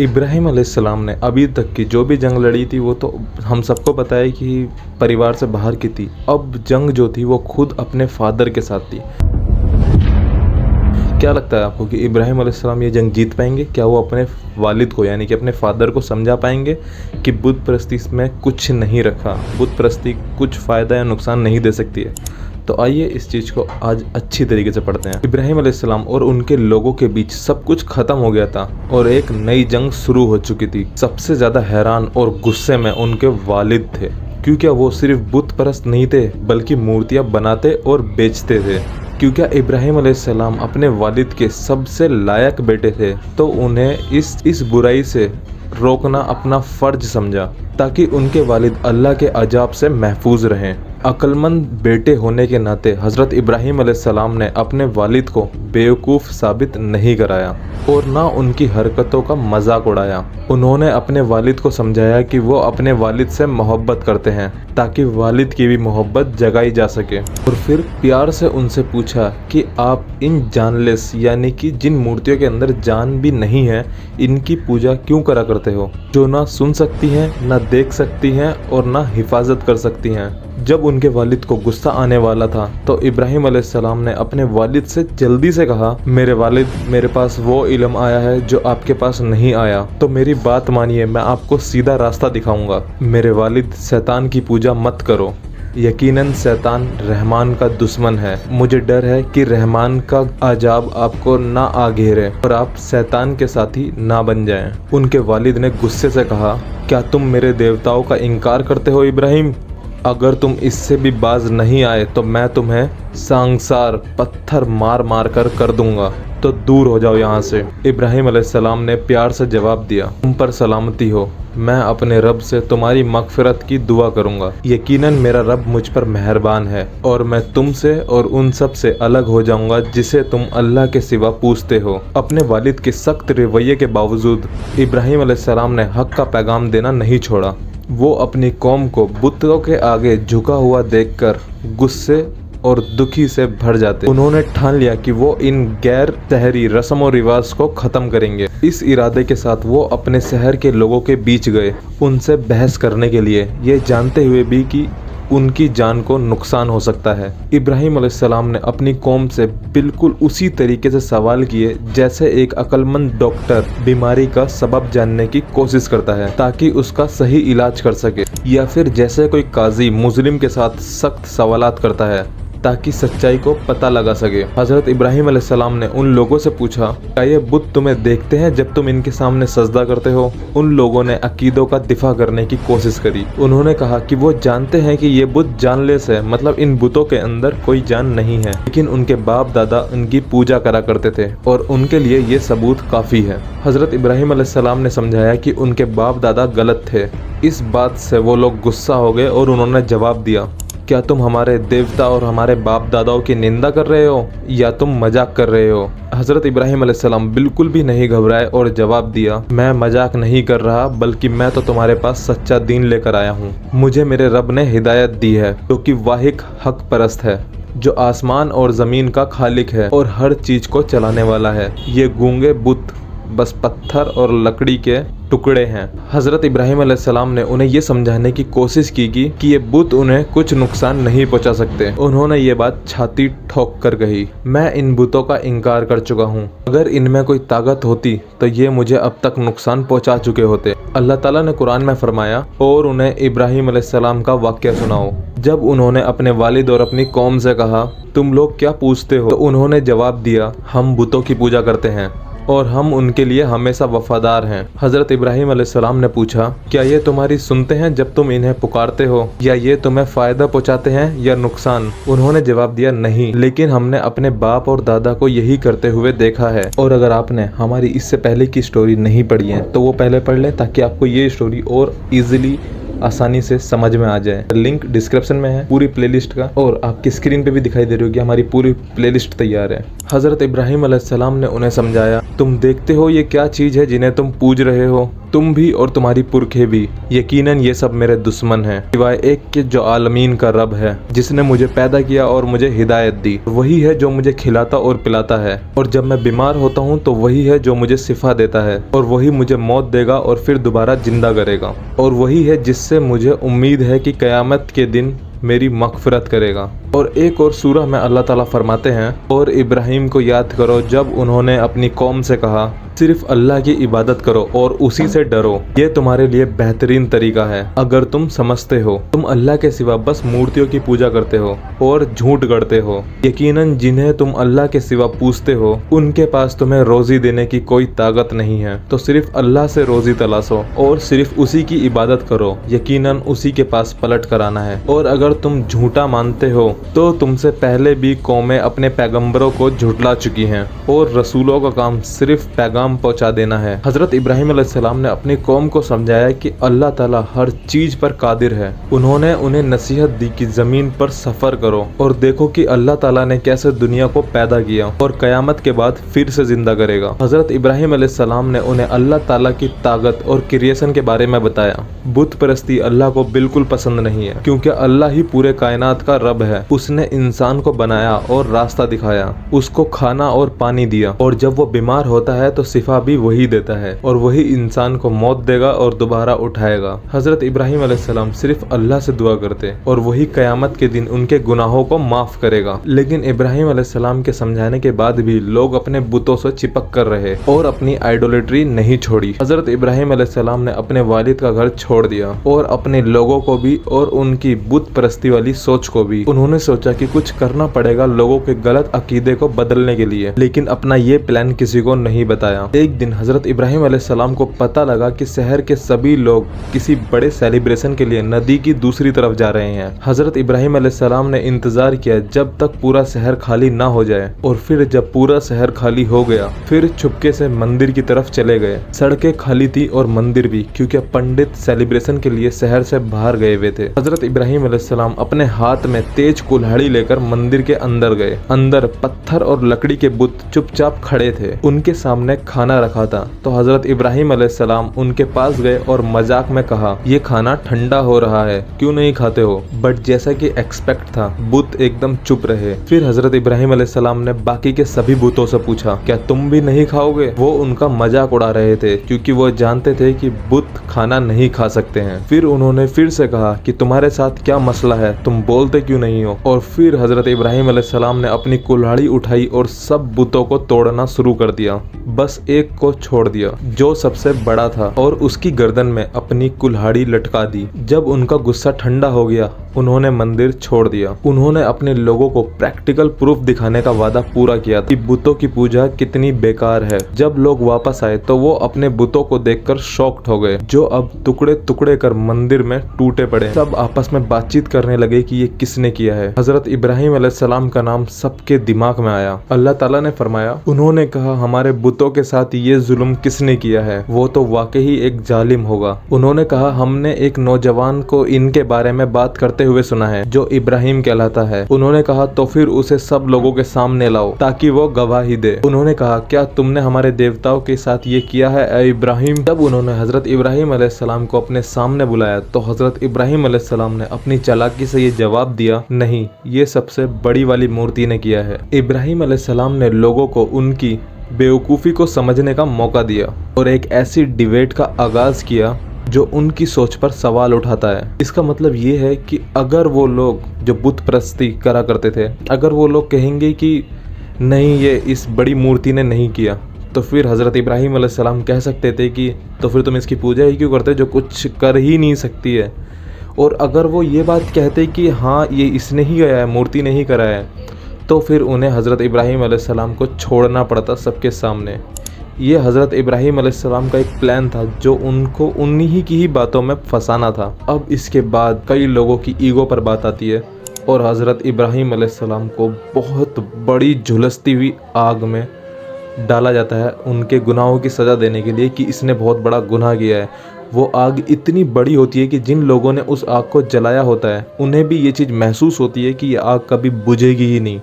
इब्राहिम अलैहिस्सलाम ने अभी तक की जो भी जंग लड़ी थी वो तो हम सबको पता है कि परिवार से बाहर की थी। अब जंग जो थी वो खुद अपने फादर के साथ थी। क्या लगता है आपको कि इब्राहिम अलैहिस्सलाम ये जंग जीत पाएंगे? क्या वो अपने वालिद को यानी कि अपने फादर को समझा पाएंगे कि बुत परस्ती में कुछ नहीं रखा, बुत परस्ती कुछ फ़ायदा या नुकसान नहीं दे सकती है? तो आइए इस चीज़ को आज अच्छी तरीके से पढ़ते हैं। इब्राहिम अलैहिस्सलाम और उनके लोगों के बीच सब कुछ खत्म हो गया था और एक नई जंग शुरू हो चुकी थी। सबसे ज़्यादा हैरान और गुस्से में उनके वालिद थे, क्योंकि वो सिर्फ बुत परस्त नहीं थे बल्कि मूर्तियाँ बनाते और बेचते थे। क्योंकि इब्राहिम अलैहिस्सलाम अपने वालिद के सबसे लायक बेटे थे, तो उन्हें इस बुराई से रोकना अपना फ़र्ज समझा ताकि उनके वालिद अल्लाह के अजाब से महफूज रहें। अक्लमंद बेटे होने के नाते हज़रत इब्राहिम अलैहिस्सलाम ने अपने वालिद को बेवकूफ़ साबित नहीं कराया और ना उनकी हरकतों का मजाक उड़ाया। उन्होंने अपने वालिद को समझाया कि वो अपने वालिद से मोहब्बत करते हैं ताकि वालिद की भी मोहब्बत जगाई जा सके, और फिर प्यार से उनसे पूछा कि आप इन जानलेस यानी कि जिन मूर्तियों के अंदर जान भी नहीं है, इनकी पूजा क्यों करा करते हो, जो ना सुन सकती हैं, ना देख सकती हैं और ना हिफाजत कर सकती हैं। जब उनके वालिद को गुस्सा आने वाला था तो इब्राहिम अलैहिस्सलाम ने अपने वालिद से जल्दी से कहा, मेरे वालिद, मेरे पास वो इल्म आया है जो आपके पास नहीं आया, तो मेरी बात मानिए, मैं आपको सीधा रास्ता दिखाऊंगा। मेरे वालिद, शैतान की पूजा मत करो। यकीनन शैतान रहमान का दुश्मन है। मुझे डर है कि रहमान का अजाब आपको ना आ घेरे और आप शैतान के साथी ना बन जाएं। उनके वालिद ने गुस्से से कहा, क्या तुम मेरे देवताओं का इनकार करते हो इब्राहिम? अगर तुम इससे भी बाज नहीं आए तो मैं तुम्हें सांसार पत्थर मार मार कर दूंगा, तो दूर हो जाओ यहाँ से। इब्राहिम अलैहिस्सलाम ने प्यार से जवाब दिया, तुम पर सलामती हो, मैं अपने रब से तुम्हारी मगफिरत की दुआ करूंगा। यकीनन मेरा रब मुझ पर मेहरबान है और मैं तुमसे और उन सब से अलग हो जाऊंगा जिसे तुम अल्लाह के सिवा पूछते हो। अपने वालिद के सख्त रवैये के बावजूद इब्राहिम अलैहिस्सलाम ने हक का पैगाम देना नहीं छोड़ा। वो अपनी कौम को बुतों के आगे झुका हुआ देखकर गुस्से और दुखी से भर जाते। उन्होंने ठान लिया कि वो इन गैर शहरी रस्म और रिवाज को ख़त्म करेंगे। इस इरादे के साथ वो अपने शहर के लोगों के बीच गए, उनसे बहस करने के लिए, ये जानते हुए भी कि उनकी जान को नुकसान हो सकता है। इब्राहिम अलैहिस्सलाम ने अपनी कौम से बिल्कुल उसी तरीके से सवाल किए जैसे एक अक्लमंद डॉक्टर बीमारी का सबब जानने की कोशिश करता है ताकि उसका सही इलाज कर सके, या फिर जैसे कोई काजी मुस्लिम के साथ सख्त सवालात करता है ताकि सच्चाई को पता लगा सके। हज़रत इब्राहिम अलैहिस्सलाम ने उन लोगों से पूछा, क्या ये बुत तुम्हें देखते हैं जब तुम इनके सामने सजदा करते हो? उन लोगों ने अकीदों का दिफा करने की कोशिश करी। उन्होंने कहा कि वो जानते हैं कि ये बुत जानलेस है, मतलब इन बुतों के अंदर कोई जान नहीं है, लेकिन उनके बाप दादा उनकी पूजा करा करते थे और उनके लिए ये सबूत काफ़ी है। हज़रत इब्राहिम अलैहिस्सलाम ने समझाया कि उनके बाप दादा गलत थे। इस बात से वो लोग गुस्सा हो गए और उन्होंने जवाब दिया, क्या तुम हमारे देवता और हमारे बाप दादाओं की निंदा कर रहे हो या तुम मजाक कर रहे हो? हज़रत इब्राहिम अलैहिस्सलाम बिल्कुल भी नहीं घबराए और जवाब दिया, मैं मजाक नहीं कर रहा, बल्कि मैं तो तुम्हारे पास सच्चा दीन लेकर आया हूँ। मुझे मेरे रब ने हिदायत दी है जो कि वाहिद हक परस्त है, जो आसमान और ज़मीन का खालिक है और हर चीज़ को चलाने वाला है। ये गूंगे बुत बस पत्थर और लकड़ी के टुकड़े हैं। हज़रत इब्राहिम अलैहिस्सलाम ने उन्हें ये समझाने की कोशिश की कि ये बुत उन्हें कुछ नुकसान नहीं पहुंचा सकते। उन्होंने ये बात छाती ठोक कर कही, मैं इन बुतों का इनकार कर चुका हूँ। अगर इनमें कोई ताकत होती तो ये मुझे अब तक नुकसान पहुँचा चुके होते। अल्लाह ताला ने कुरान में फरमाया, और उन्हें इब्राहिम अलैहिस्सलाम का वाक़या सुनाओ। जब उन्होंने अपने वालिद और अपनी कौम से कहा, तुम लोग क्या पूछते हो, तो उन्होंने जवाब दिया, हम बुतों की पूजा करते हैं और हम उनके लिए हमेशा वफादार हैं। हज़रत इब्राहिम अलैहिस्सलाम ने पूछा, क्या ये तुम्हारी सुनते हैं जब तुम इन्हें पुकारते हो, या ये तुम्हें फ़ायदा पहुंचाते हैं या नुकसान? उन्होंने जवाब दिया, नहीं, लेकिन हमने अपने बाप और दादा को यही करते हुए देखा है। और अगर आपने हमारी इससे पहले की स्टोरी नहीं पढ़ी है तो वो पहले पढ़ लें ताकि आपको ये स्टोरी और ईजिली आसानी से समझ में आ जाए। लिंक डिस्क्रिप्शन में है पूरी प्लेलिस्ट का, और आपकी स्क्रीन पे भी दिखाई दे रही होगी हमारी पूरी प्लेलिस्ट तैयार है। हज़रत इब्राहिम अलैहिस्सलाम ने उन्हें समझाया, तुम देखते हो ये क्या चीज़ है जिन्हें तुम पूज रहे हो, तुम भी और तुम्हारी पुरखे भी, यकीनन ये सब मेरे दुश्मन हैं, सिवाय एक के जो आलमीन का रब है, जिसने मुझे पैदा किया और मुझे हिदायत दी। वही है जो मुझे खिलाता और पिलाता है, और जब मैं बीमार होता हूँ तो वही है जो मुझे शिफा देता है, और वही मुझे मौत देगा और फिर दोबारा जिंदा करेगा, और वही है जिससे मुझे उम्मीद है कि क़यामत के दिन मेरी मग़फ़िरत करेगा। और एक और सूरह में अल्लाह ताला फरमाते हैं, और इब्राहिम को याद करो जब उन्होंने अपनी कौम से कहा, सिर्फ अल्लाह की इबादत करो और उसी से डरो, ये तुम्हारे लिए बेहतरीन तरीका है अगर तुम समझते हो। तुम अल्लाह के सिवा बस मूर्तियों की पूजा करते हो और झूठ गढ़ते हो। यकीनन जिन्हें तुम अल्लाह के सिवा पूजते हो उनके पास तुम्हें रोजी देने की कोई ताकत नहीं है, तो सिर्फ अल्लाह से रोजी तलाशो और सिर्फ उसी की इबादत करो, यकीनन उसी के पास पलट कर आना है। और अगर तुम झूठा मानते हो तो तुमसे पहले भी कौमें अपने पैगंबरों को झुठला चुकी हैं, और रसूलों का काम सिर्फ पैगाम पहुंचा देना है। हजरत इब्राहिम अलैहिस्सलाम ने अपनी कौम को समझाया कि अल्लाह ताला हर चीज पर कादिर है। उन्होंने उन्हें नसीहत दी कि जमीन पर सफर करो और देखो कि अल्लाह ताला ने कैसे दुनिया को पैदा किया और कयामत के बाद फिर से जिंदा करेगा। हजरत इब्राहिम अलैहिस्सलाम ने उन्हें अल्लाह ताला की ताकत और क्रिएशन के बारे में बताया। बुत परस्ती अल्लाह को बिल्कुल पसंद नहीं है, क्योंकि अल्लाह ही पूरे कायनात का रब है। उसने इंसान को बनाया और रास्ता दिखाया, उसको खाना और पानी दिया, और जब वो बीमार होता है तो शिफा भी वही देता है, और वही इंसान को मौत देगा और दोबारा उठाएगा। हजरत इब्राहिम अलैहिस्सलाम सिर्फ अल्लाह से दुआ करते और वही कयामत के दिन उनके गुनाहों को माफ करेगा। लेकिन इब्राहिम अलैहिस्सलाम के समझाने के बाद भी लोग अपने बुतों से चिपक कर रहे और अपनी आइडोलेट्री नहीं छोड़ी। हजरत इब्राहिम अलैहिस्सलाम ने अपने वालिद का घर छोड़ दिया और अपने लोगों को भी और उनकी बुत परस्ती वाली सोच को भी। उन्होंने सोचा कि कुछ करना पड़ेगा लोगों के गलत अकीदे को बदलने के लिए, लेकिन अपना ये प्लान किसी को नहीं बताया। एक दिन हजरत इब्राहिम अलैहिस्सलाम को पता लगा कि शहर के सभी लोग किसी बड़े सेलिब्रेशन के लिए नदी की दूसरी तरफ जा रहे हैं। हजरत इब्राहिम अलैहिस्सलाम ने इंतजार किया जब तक पूरा शहर खाली ना हो जाए, और फिर जब पूरा शहर खाली हो गया फिर चुपके से मंदिर की तरफ चले गए। सड़कें खाली थी और मंदिर भी, क्योंकि पंडित सेलिब्रेशन के लिए शहर से बाहर गए हुए थे। हजरत इब्राहिम अलैहिस्सलाम अपने हाथ में तेज कुल्हाड़ी लेकर मंदिर के अंदर गए। अंदर पत्थर और लकड़ी के बुत चुपचाप खड़े थे, उनके सामने खाना रखा था। तो हजरत इब्राहिम अलैहिस्सलाम उनके पास गए और मजाक में कहा, ये खाना ठंडा हो रहा है, क्यों नहीं खाते हो? बट जैसा कि एक्सपेक्ट था, बुत एकदम चुप रहे। फिर हजरत इब्राहिम अलैहिस्सलाम ने बाकी के सभी बुतों से पूछा, क्या तुम भी नहीं खाओगे? वो उनका मजाक उड़ा रहे थे, क्योंकि वो जानते थे कि बुत खाना नहीं खा सकते हैं। फिर उन्होंने फिर से कहा कि तुम्हारे साथ क्या मसला है, तुम बोलते क्यों नहीं हो? और फिर हजरत इब्राहिम अलैहिस्सलाम ने अपनी कुल्हाड़ी उठाई और सब बुतों को तोड़ना शुरू कर दिया, बस एक को छोड़ दिया जो सबसे बड़ा था, और उसकी गर्दन में अपनी कुल्हाड़ी लटका दी। जब उनका गुस्सा ठंडा हो गया उन्होंने मंदिर छोड़ दिया। उन्होंने अपने लोगों को प्रैक्टिकल प्रूफ दिखाने का वादा पूरा किया कि बुतों की पूजा कितनी बेकार है। जब लोग वापस आए तो वो अपने बुतों को देखकर शॉक्ड हो गए, जो अब टुकड़े टुकड़े कर मंदिर में टूटे पड़े। सब आपस में बातचीत करने लगे कि ये किसने किया है। हजरत इब्राहिम अलैहिस्सलाम का नाम सबके दिमाग में आया। अल्लाह ताला ने फरमाया, उन्होंने कहा, हमारे बुतों के साथ ये जुल्म किसने किया है? वो तो वाकई एक जालिम होगा। उन्होंने कहा, हमने एक नौजवान को इनके बारे में बात करते हुए सुना है जो इब्राहिम कहलाता है। उन्होंने कहा, तो फिर उसे सब लोगों के सामने लाओ ताकि वो गवाही दे। उन्होंने कहा, क्या तुमने हमारे देवताओं के साथ ये किया है ए इब्राहिम? तब उन्होंने हजरत इब्राहिम अलैहिस्सलाम को अपने सामने बुलाया तो हजरत इब्राहिम अलैहिस्सलाम ने अपनी चालाकी से ये जवाब दिया, नहीं, ये सबसे बड़ी वाली मूर्ति ने किया है। इब्राहिम अलैहिस्सलाम ने लोगों को उनकी बेवकूफ़ी को समझने का मौका दिया और एक ऐसी डिबेट का आगाज किया जो उनकी सोच पर सवाल उठाता है। इसका मतलब ये है कि अगर वो लोग जो बुत परस्ती करा करते थे, अगर वो लोग कहेंगे कि नहीं, ये इस बड़ी मूर्ति ने नहीं किया, तो फिर हज़रत इब्राहिम अलैहिस्सलाम कह सकते थे कि तो फिर तुम इसकी पूजा ही क्यों करते जो कुछ कर ही नहीं सकती है। और अगर वो ये बात कहते कि हाँ, ये इसने ही गया है, मूर्ति नहीं करा है, तो फिर उन्हें हज़रत इब्राहिम अलैहिस्सलाम को छोड़ना पड़ता सबके सामने। ये हज़रत इब्राहिम अलैहिस्सलाम का एक प्लान था जो उनको उन्हीं की ही बातों में फंसाना था। अब इसके बाद कई लोगों की ईगो पर बात आती है और हज़रत इब्राहिम अलैहिस्सलाम को बहुत बड़ी झुलसती हुई आग में डाला जाता है उनके गुनाहों की सज़ा देने के लिए कि इसने बहुत बड़ा गुनाह किया है। वो आग इतनी बड़ी होती है कि जिन लोगों ने उस आग को जलाया होता है उन्हें भी ये चीज़ महसूस होती है कि ये आग कभी बुझेगी ही नहीं।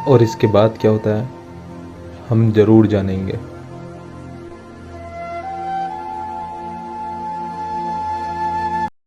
और इसके बाद क्या होता है हम ज़रूर जानेंगे।